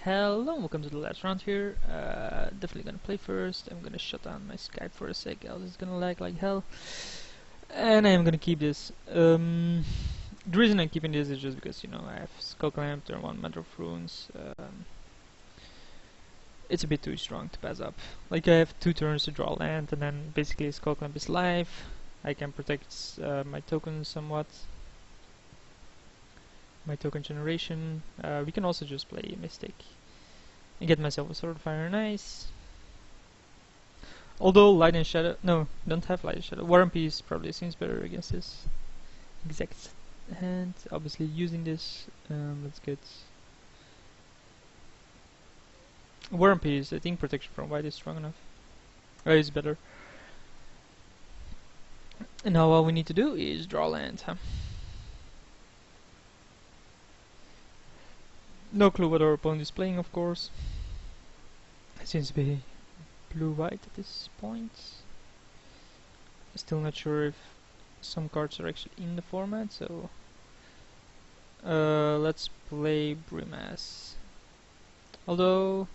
Hello, welcome to the last round here. Definitely gonna play first. I'm gonna shut down my Skype for a sec, else it's gonna lag like hell. And I am gonna keep this. The reason I'm keeping this is just because, you know, I have Skull Clamp, turn 1 Matter of Runes. It's a bit too strong to pass up. Like, I have 2 turns to draw land, and then basically Skull Clamp is live. I can protect my tokens somewhat. My token generation. We can also just play Mystic and get myself a Sword of Fire and Ice. Although Light and Shadow, no, don't have Light and Shadow. War and Peace probably seems better against this exact hand. Obviously using this, let's get War and Peace. I think protection from white is strong enough. Is better. And now all we need to do is draw land, huh? No clue what our opponent is playing, of course. It seems to be blue-white at this point. Still not sure if some cards are actually in the format, so let's play Brimaz. Although,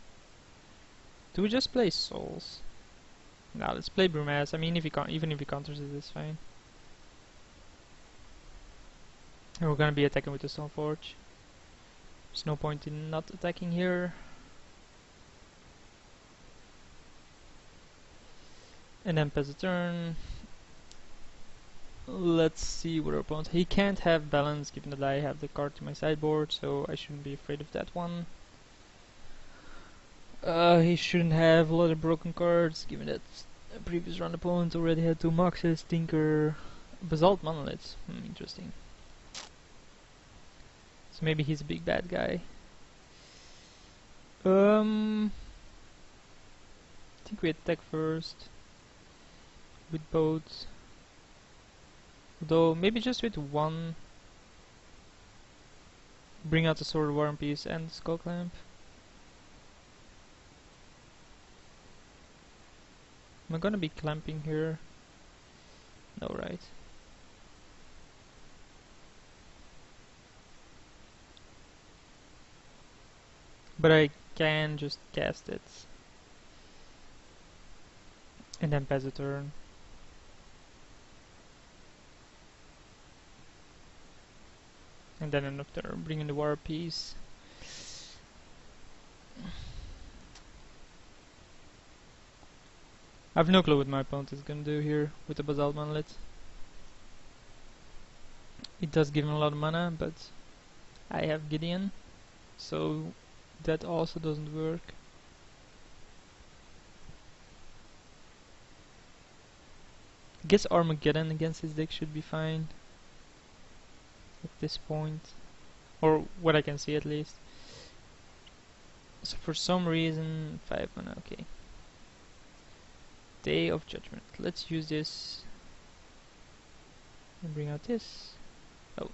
do we just play Souls? No, let's play Brimaz. I mean, if he even if he counters it, it's fine. And we're gonna be attacking with the Stoneforge. There's no point in not attacking here. And then pass the turn. Let's see what our opponent. He can't have balance given that I have the card to my sideboard, so I shouldn't be afraid of that one. He shouldn't have a lot of broken cards given that a previous round opponent already had 2 Moxes, Tinker, Basalt Monolith. Interesting. So maybe he's a big bad guy. I think we attack first with both. Though maybe just with one. Bring out the Sword of War and Peace and Skull Clamp. Am I gonna be clamping here? No, right? But I can just cast it and then pass a turn. And then after bring in the War Piece. I have no clue what my opponent is gonna do here with the Basalt Monolith. It does give him a lot of mana, but I have Gideon, so that also doesn't work. I guess Armageddon against his deck should be fine at this point, or what I can see at least. So for some reason 5 mana, okay. Day of Judgment. Let's use this and bring out this. Oh.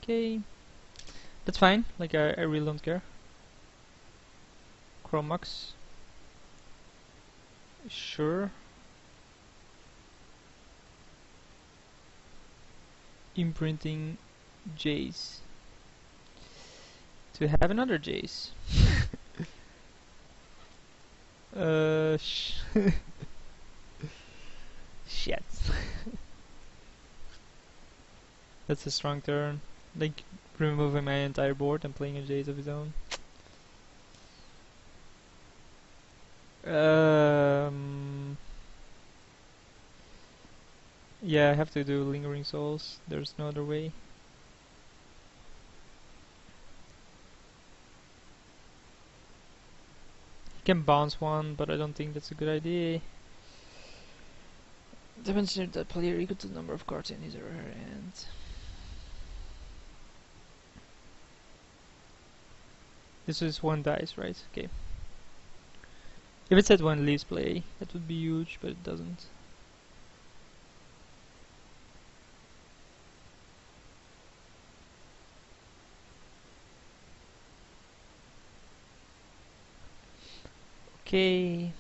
Okay. That's fine, like I really don't care. Chromax. Sure. Imprinting Jace. To have another Jace. Shit. That's a strong turn. Like removing my entire board and playing a Jace of his own. Yeah, I have to do Lingering Souls. There's no other way. He can bounce one, but I don't think that's a good idea. Demonstrate that player equal to the number of cards in his or her hand. This is 1 dice, right? Okay. If it said 1 leaves play, that would be huge, but it doesn't. Okay.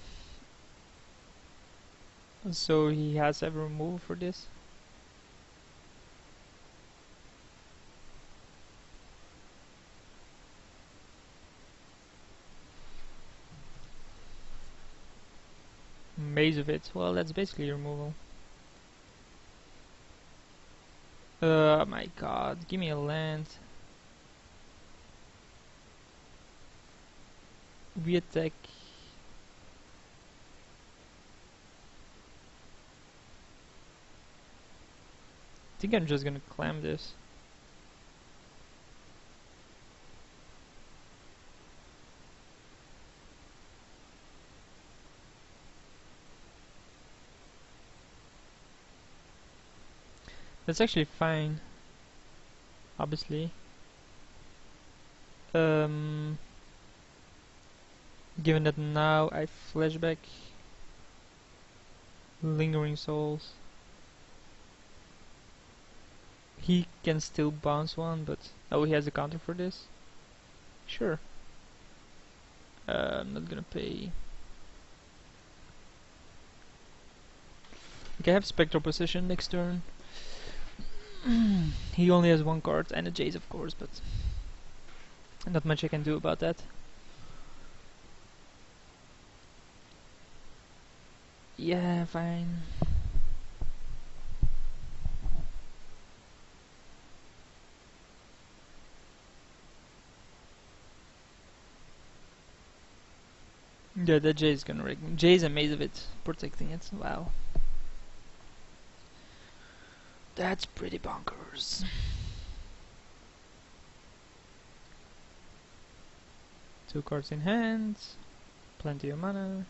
So he has every removal for this. Maze of it. Well, that's basically removal. Oh my god, give me a land. We attack. I think I'm just gonna clam this. That's actually fine. Obviously. Given that now I flashback Lingering Souls. He can still bounce one, but oh, he has a counter for this? Sure. I'm not gonna pay. Okay, I have Spectral Possession next turn. He only has one card and a Jace, of course, but not much I can do about that. Yeah, fine. Yeah, that Jay is gonna wreck me. Jay's a maze of it, protecting it. Wow. That's pretty bonkers. Two cards in hand. Plenty of mana.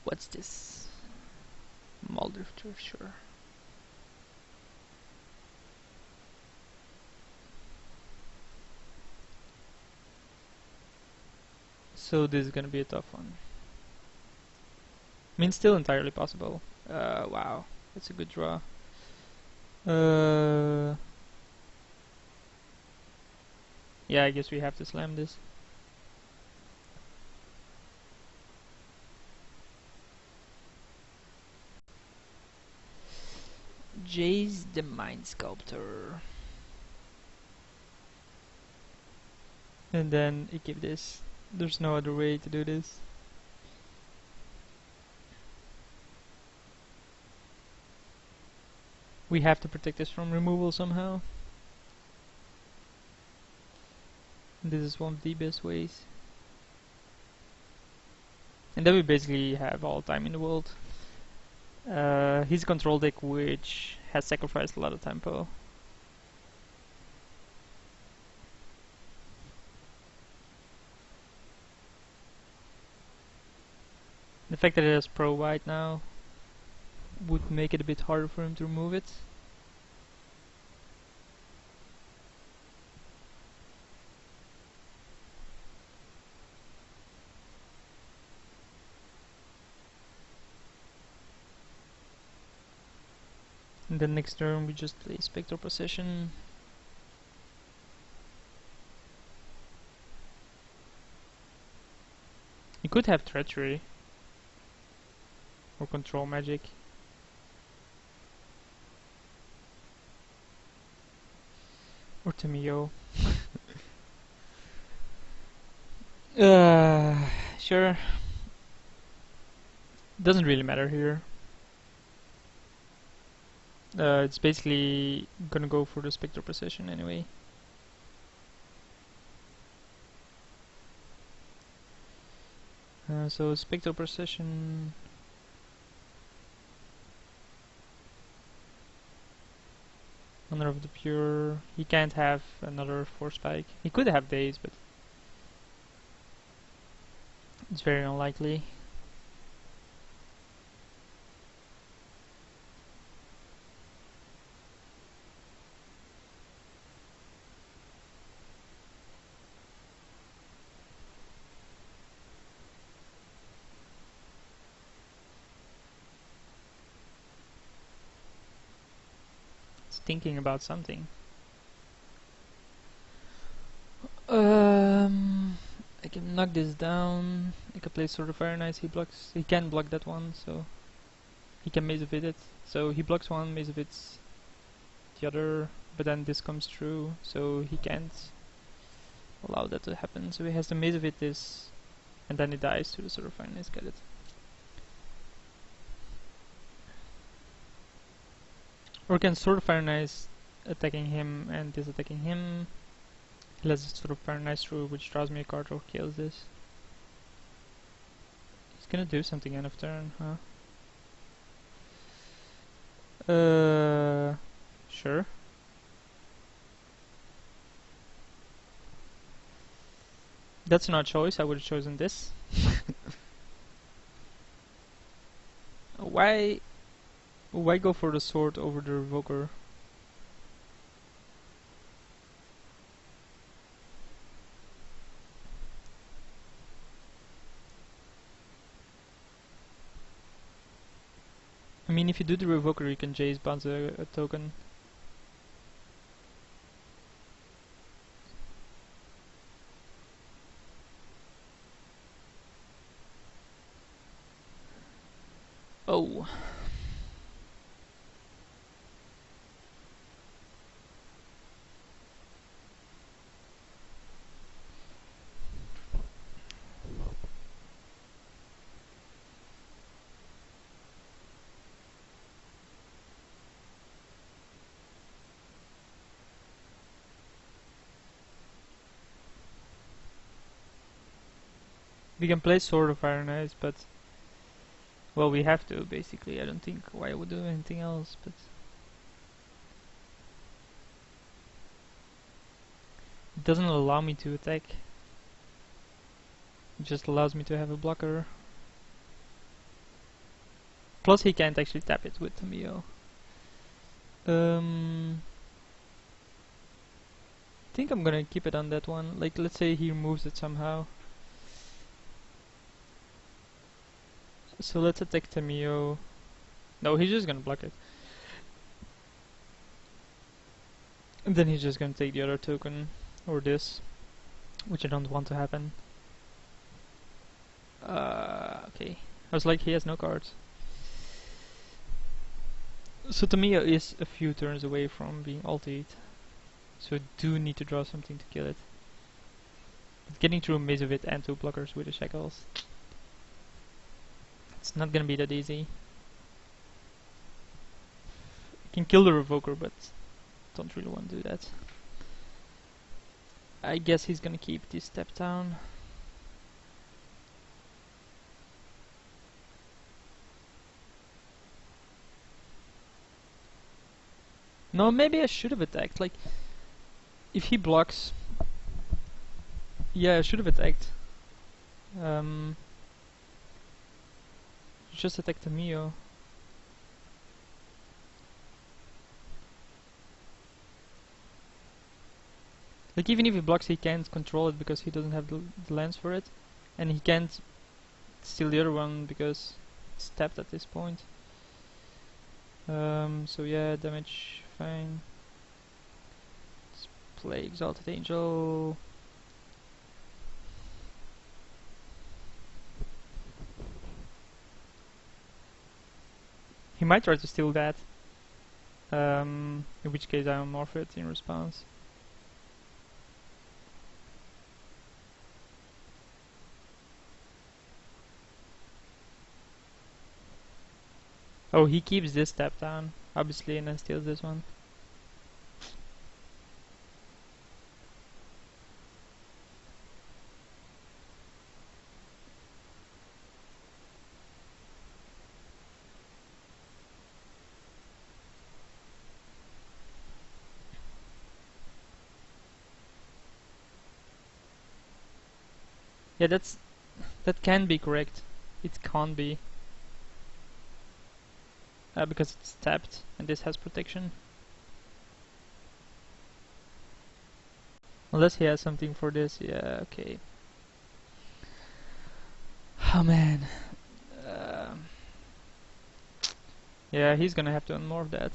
What's this? Muldrifter, sure. So this is gonna be a tough one. I mean, still entirely possible. Wow, that's a good draw. Yeah, I guess we have to slam this. Jay's the Mind Sculptor. And then I give this. There's no other way to do this. We have to protect this from removal somehow. This is one of the best ways. And then we basically have all time in the world. He's a control deck which has sacrificed a lot of tempo. The fact that it has pro white now would make it a bit harder for him to remove it. And then next turn we just play Spectral Possession. He could have Treachery or Control Magic. Or Tamio. Sure. Doesn't really matter here. It's basically gonna go for the Spectral Possession anyway. So Spectral Possession. Honor of the Pure. He can't have another Force Spike. He could have Daze, but it's very unlikely. It's thinking about something. I can knock this down. I can play Sword of Fire and Ice. He can block that one, so he can Maze of it. So he blocks one, Maze of it the other. but then this comes through, so he can't allow that to happen. So he has to maze with this, and then he dies to the Sword of Fineness. Get it? Or can Sword of Fineness attacking him and this attacking him? He lets the Sword of Fineness through, which draws me a card or kills this. He's gonna do something end of turn, huh? Sure. That's not a choice, I would have chosen this. Why go for the sword over the Revoker? I mean, if you do the Revoker, you can Jace bounce a token. Oh. We can play Sword of Iron Eyes, but... well, we have to, basically. I don't think why I would do anything else, but... it doesn't allow me to attack. It just allows me to have a blocker. Plus he can't actually tap it with Tamio. I think I'm gonna keep it on that one. Like, let's say he removes it somehow. So let's attack Tamio. No, he's just gonna block it. And then he's just gonna take the other token, or this, which I don't want to happen. Okay. I was like, he has no cards. So Tamio is a few turns away from being ulted. So I do need to draw something to kill it. But getting through a maze of it and two blockers with the shackles, it's not gonna be that easy. I can kill the Revoker, but don't really want to do that. I guess he's gonna keep this step down. No, maybe I should have attacked. Like, if he blocks, yeah, I should have attacked. Just attack the Mio. Like, even if he blocks, he can't control it because he doesn't have the lens for it, and he can't steal the other one because it's tapped at this point. So yeah, damage, fine. Let's play Exalted Angel. He might try to steal that, in which case I'll morph it in response. Oh, he keeps this step down, obviously, and then steals this one. Yeah, that can be correct. It can't be. Because it's tapped, and this has protection. Unless he has something for this, yeah, okay. Oh man. Yeah, he's gonna have to unmorph that.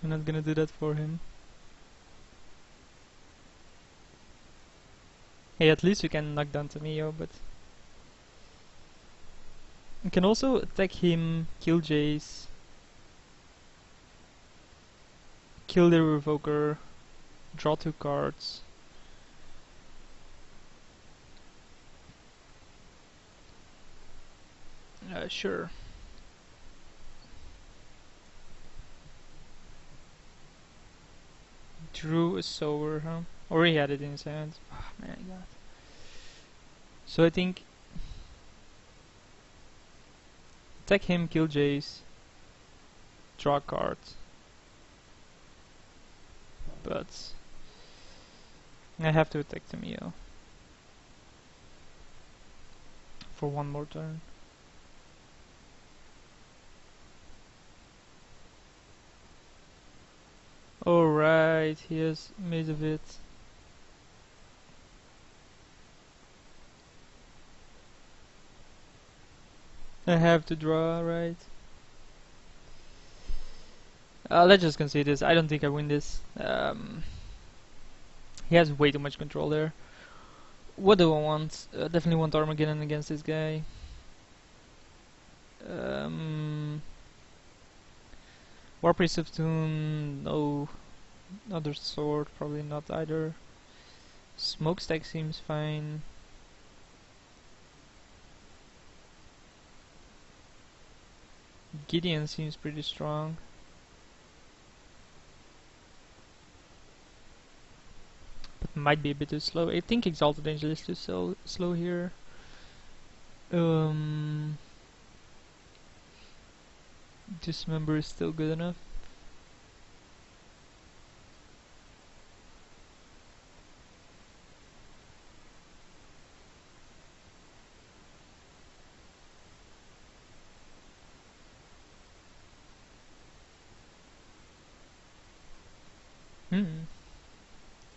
I'm not gonna do that for him. Hey, at least you can knock down Tamio, but... you can also attack him, kill Jace, kill the Revoker, draw 2 cards. Sure. Drew a Sower, huh? Or he had it in his hand. Oh, man, God. So I think attack him, kill Jace, draw a card. But I have to attack Tamio for 1 more turn. Alright, he has made of it. I have to draw, right? Let's just concede this. I don't think I win this. He has way too much control there. What do I want? Definitely want Armageddon against this guy. War Priest of Toon, no. Other sword, probably not either. Smokestack seems fine. Gideon seems pretty strong. But might be a bit too slow. I think Exalted Angel is too slow here. Dismember is still good enough.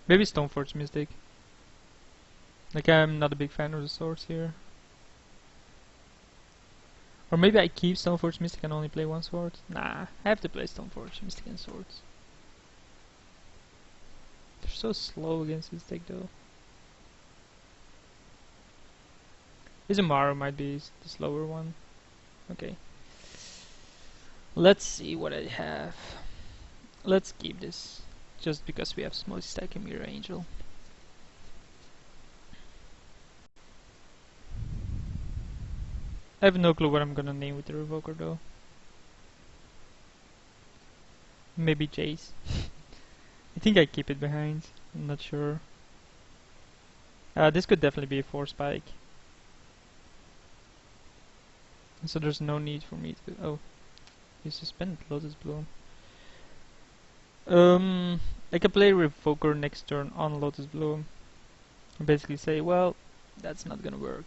Maybe Stoneforge Mystic. Like, I'm not a big fan of the swords here. Or maybe I keep Stoneforge Mystic and only play 1 sword. Nah, I have to play Stoneforge Mystic and swords. They're so slow against this deck though. Izumaru might be the slower one. Okay. Let's see what I have. Let's keep this. Just because we have Smokestack and Mirror Angel. I have no clue what I'm gonna name with the Revoker though. Maybe Jace. I think I keep it behind. I'm not sure. This could definitely be a 4 spike. So there's no need for me to... Oh. You suspend Lotus Bloom. I can play Revoker next turn on Lotus Bloom. And basically say, well, that's not gonna work.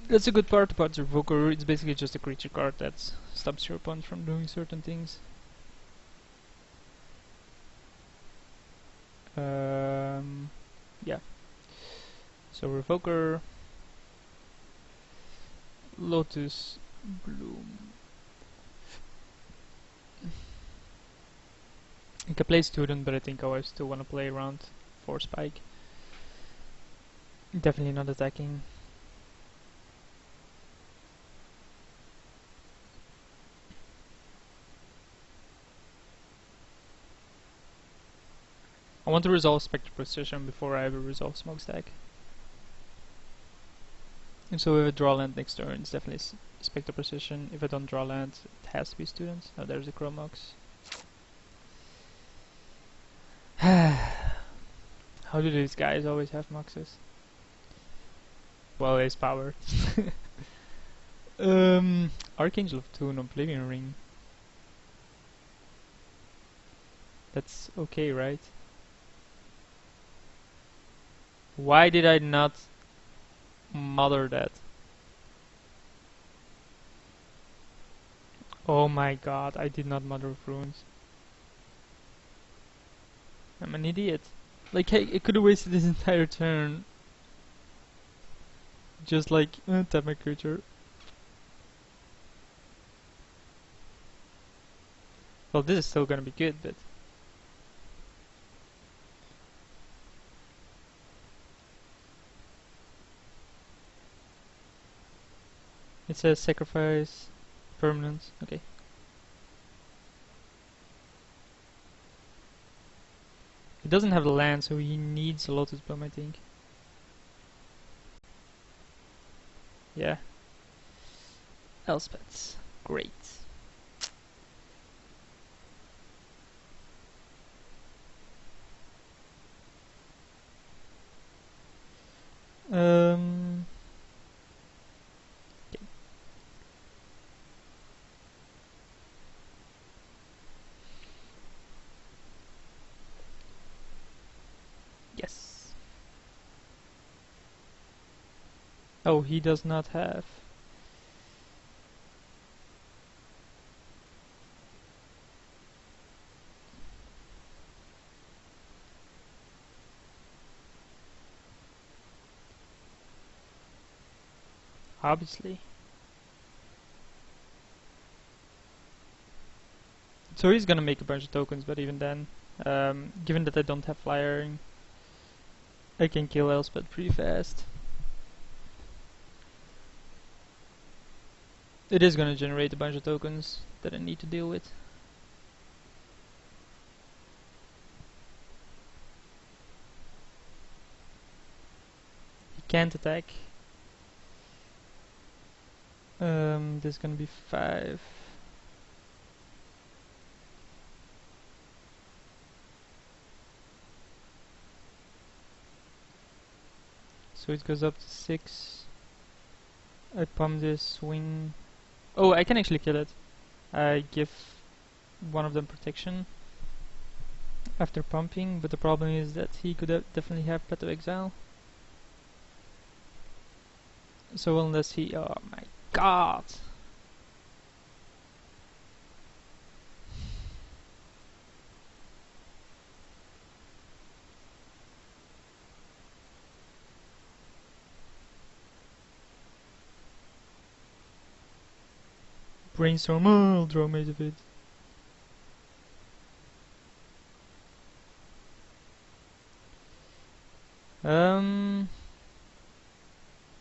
That's a good part about the Revoker. It's basically just a creature card that stops your opponent from doing certain things. Yeah. So Revoker, Lotus Bloom. I can play Student, but I think I still want to play around 4 Spike. Definitely not attacking. I want to resolve Spectre Precision before I ever resolve Smokestack. And so if I draw land next turn, it's definitely Spectre Precision. If I don't draw land, it has to be Students. Oh, there's a Chromox. How do these guys always have Moxes? Well, it's powered. Archangel of Toon, Oblivion Ring. That's okay, right? Why did I not mother that? Oh my god, I did not mother of runes. I'm an idiot. Like, hey, I could have wasted this entire turn. Just like, tap my creature. Well, this is still gonna be good, but... It says sacrifice permanent. Okay. He doesn't have the land, so he needs a Lotus Bomb, I think. Yeah. Elspeth. Great. Um. Okay. Yes. Oh, he does not have. Obviously. So he's gonna make a bunch of tokens, but even then, given that I don't have flying, I can kill Elspeth pretty fast. It is gonna generate a bunch of tokens that I need to deal with. He can't attack. This is gonna be 5. So it goes up to 6. I pump this, swing. Oh, I can actually kill it. I give one of them protection after pumping, but the problem is that he could definitely have Plateau Exile. So unless he... oh my god! Brainstorm, I'll draw made of it.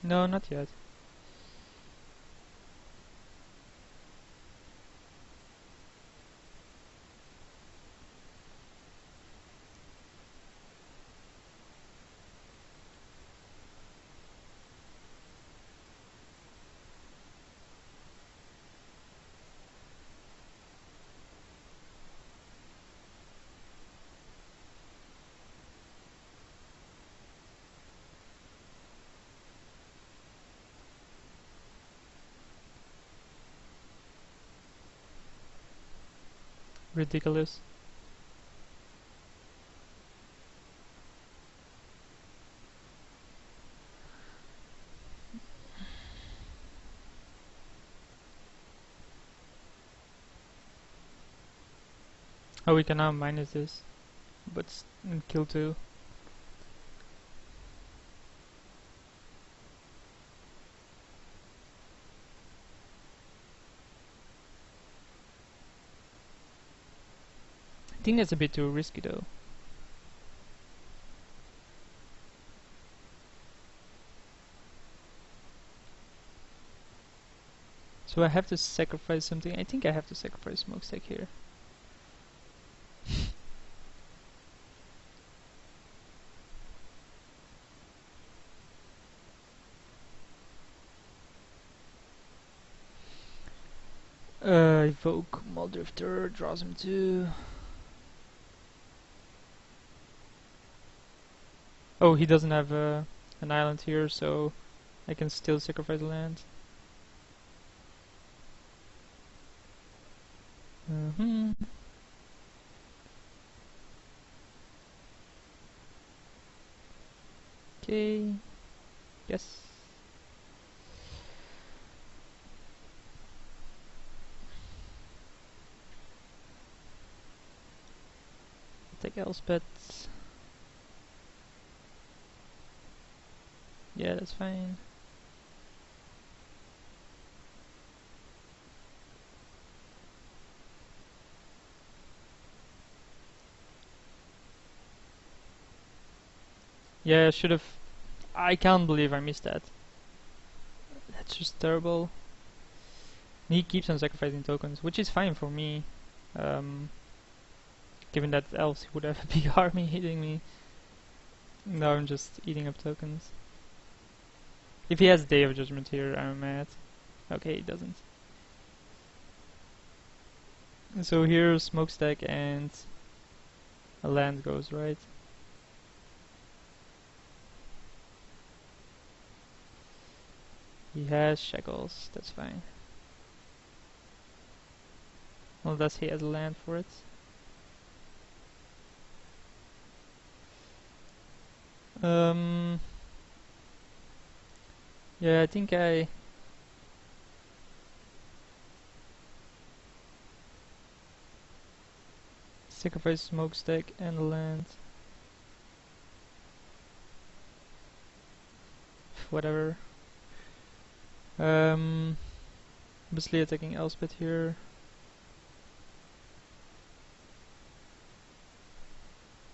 No, not yet. Ridiculous. Oh, we can now minus this, but kill 2. I think that's a bit too risky though. So I have to sacrifice something. I think I have to sacrifice Smokestack here. Evoke Muldrifter, draws him 2. Oh, he doesn't have an island here, so I can still sacrifice land. Okay. Yes. Take Elspeth. Yeah, that's fine. Yeah, I should have. I can't believe I missed that. That's just terrible. He keeps on sacrificing tokens, which is fine for me. Given that else he would have a big army hitting me. Now I'm just eating up tokens. If he has Day of Judgment here, I'm mad. Okay, he doesn't. So here, smokestack and a land goes, right? He has shackles, that's fine. Unless he has land for it. Yeah, I think I sacrifice smokestack and land. Whatever. Obviously attacking Elspeth here.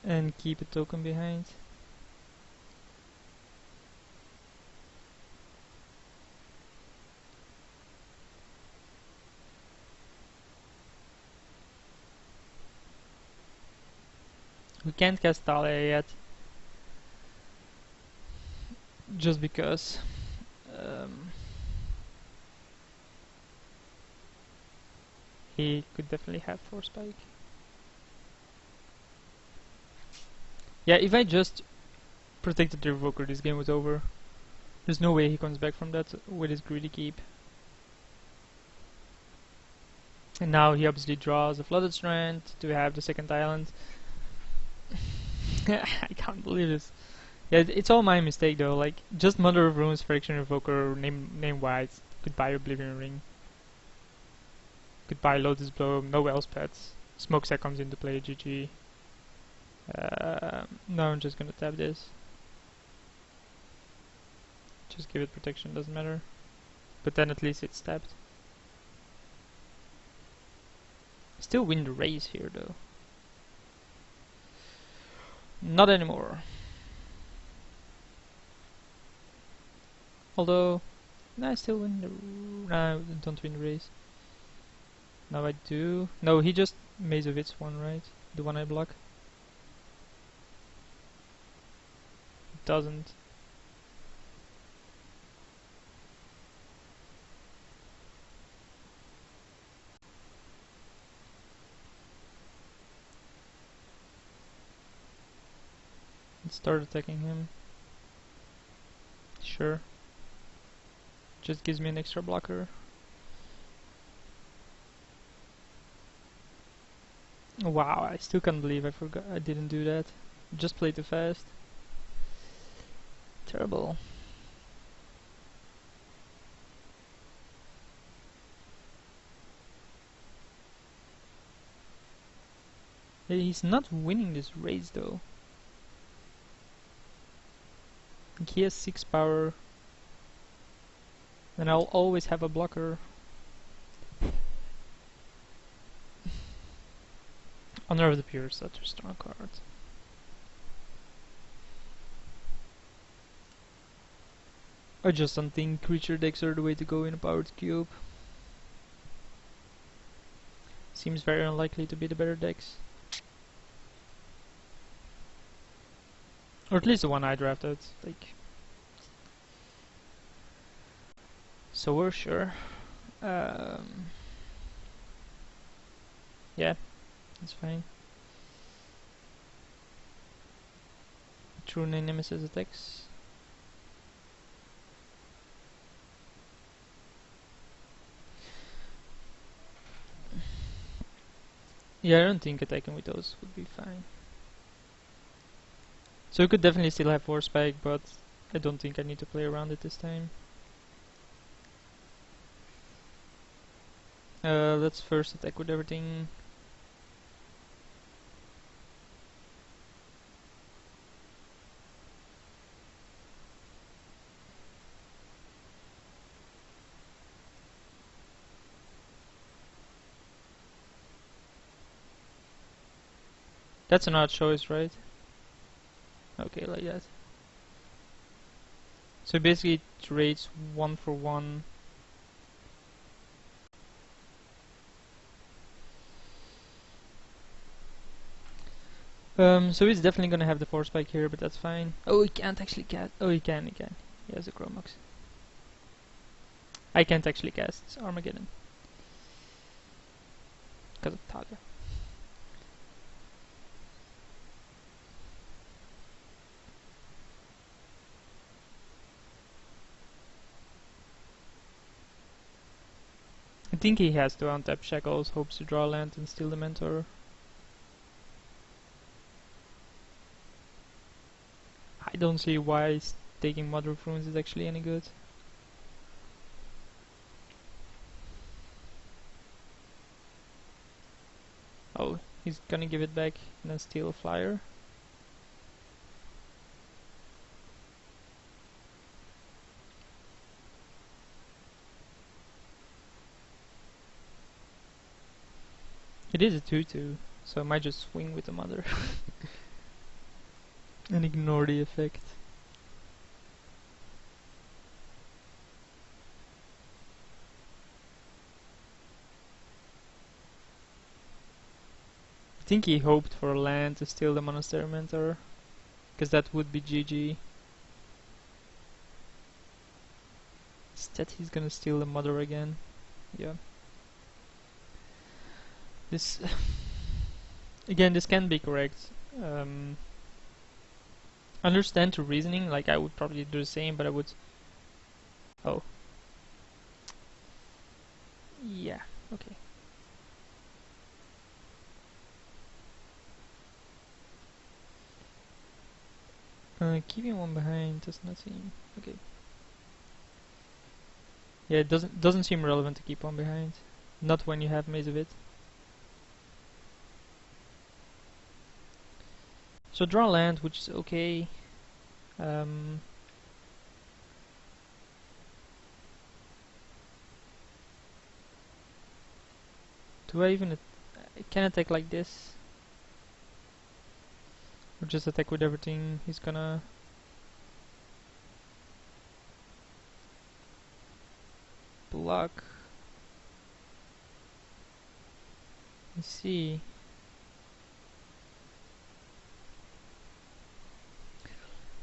And keep a token behind. We can't cast Thalia yet. Just because he could definitely have Force Spike. Yeah, if I just protected the Revoker, this game was over. There's no way he comes back from that with his greedy keep. And now he obviously draws a Flooded Strand to have the second island. I can't believe this. Yeah, it's all my mistake though. Like, just Mother of Runes, Friction Revoker, name white. Goodbye Oblivion Ring. Goodbye Lotus Blow, no Elspeth. Smokestack comes into play, GG. Now I'm just gonna tap this. Just give it protection, doesn't matter. But then at least it's tapped. Still win the race here though. Not anymore. Although, no, I still win the... No, I don't win the race. Now I do. No, he just Mazovitz one, right? The one I block. It doesn't. Let's start attacking him. Sure. Just gives me an extra blocker. Wow, I still can't believe I didn't do that. Just played too fast. Terrible. Yeah, he's not winning this race though. He has 6 power. And I'll always have a blocker. Honor of the Pure, such a strong card. I just don't think creature decks are the way to go in a powered cube. Seems very unlikely to be the better decks. Or at least the one I drafted. Like, so we're sure. Yeah, that's fine. True Nemesis attacks. Yeah, I don't think attacking with those would be fine. So we could definitely still have Force Spike, but I don't think I need to play around it this time. Let's first attack with everything. That's an odd choice, right? Okay, like that. So basically it trades 1 for 1. So he's definitely gonna have the force spike here, but that's fine. Oh, he can't actually cast. Oh, he can. He has a Chromox. I can't actually cast Armageddon because of Talia. I think he has to untap Shackles, hopes to draw land and steal the Mentor. I don't see why taking Mother of Runes is actually any good. Oh, he's gonna give it back and then steal a flyer. It is a 2-2, so I might just swing with the Mother and ignore the effect. I think he hoped for a land to steal the Monastery Mentor, because that would be GG. Instead he's gonna steal the Mother again. Yeah. This again, this can be correct. Understand the reasoning, like I would probably do the same, but I would... Oh. Yeah, okay. Keeping one behind does not seem... Okay. Yeah, it doesn't seem relevant to keep one behind. Not when you have Maze of It. So draw land, which is okay. Do I even... I can attack like this? Or just attack with everything he's gonna... block? Let's see.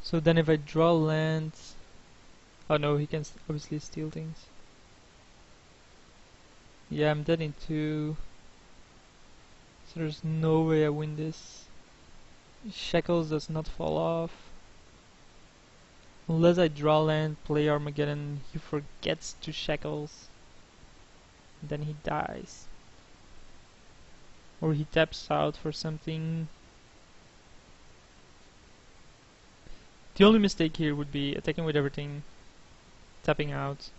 So then if I draw land... Oh no, he can obviously steal things. Yeah, I'm dead in 2. So there's no way I win this. Shackles does not fall off. Unless I draw land, play Armageddon, he forgets to Shackles. Then he dies. Or he taps out for something. The only mistake here would be attacking with everything, tapping out.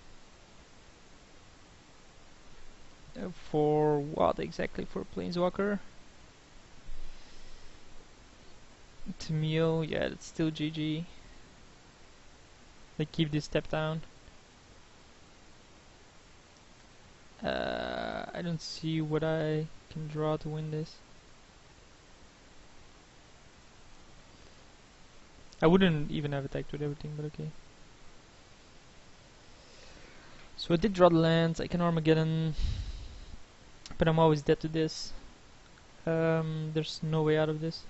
For what exactly? For Planeswalker? Tamil, yeah, that's still GG. They keep this step down. I don't see what I can draw to win this. I wouldn't even have attacked with everything, but okay. So I did draw the lands, I can Armageddon, but I'm always dead to this. There's no way out of this.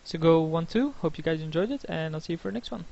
So go 1-2, hope you guys enjoyed it, and I'll see you for the next one.